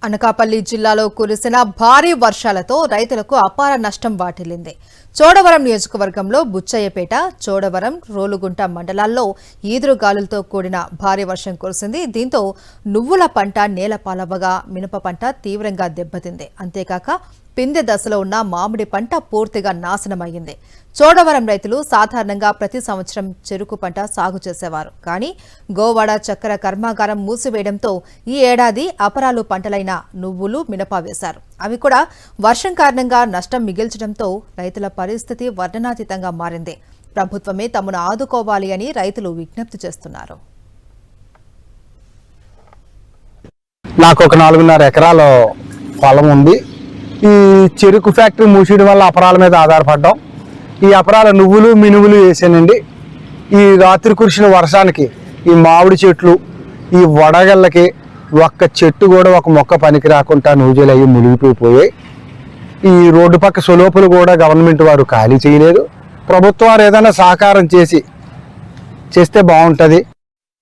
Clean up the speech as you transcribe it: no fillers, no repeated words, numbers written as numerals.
అనకాపల్లి జిల్లాలో కురిసిన భారీ వర్షాలతో రైతులకు అపార నష్టం వాటిల్లింది. చోడవరం నియోజకవర్గంలో బుచ్చయ్యపేట, చోడవరం, రోలుగుంట మండలాల్లో ఈదురుగాలులతో కూడిన భారీ వర్షం కురిసింది. దీంతో నువ్వుల పంట నేలపాలవ్వగా మినప పంట తీవ్రంగా దెబ్బతింది. అంతేకాక పిందె దశలో ఉన్న మామిడి పంట పూర్తిగా నాశనమయ్యింది. చోడవరం రైతులు సాధారణంగా ప్రతి సంవత్సరం చెరుకు పంట సాగు చేసేవారు. కానీ గోవాడ చక్కెర కర్మాగారం మూసివేయడంతో ఈ ఏడాది అపరాలు పంటలైన నువ్వులు, మినప వేశారు. అవి కూడా వర్షం కారణంగా నష్టం మిగిల్చడంతో రైతుల పరిస్థితి వర్ణనాతీతంగా మారింది. ప్రభుత్వమే తమను ఆదుకోవాలి అని రైతులు విజ్ఞప్తి చేస్తున్నారు. నాకు ఒక 4.5 ఎకరాల పొలం ఉంది. ఈ చెరుకు ఫ్యాక్టరీ మూసేయడం వల్ల అపరాల మీద ఆధారపడ్డాం. ఈ అపరాల నువ్వులు, మినువులు వేసానండి. ఈ రాత్రి కురిసిన వర్షానికి ఈ మామిడి చెట్లు, ఈ వడగళ్ళకి ఒక్క చెట్టు కూడా ఒక మొక్క పనికి రాకుండా నూజలు అయ్యి మునిగిపోయాయి. ఈ రోడ్డు పక్క సొలోపులు కూడా గవర్నమెంట్ వారు ఖాళీ చేయలేదు. ప్రభుత్వం వారు ఏదైనా సహకారం చేస్తే బాగుంటుంది.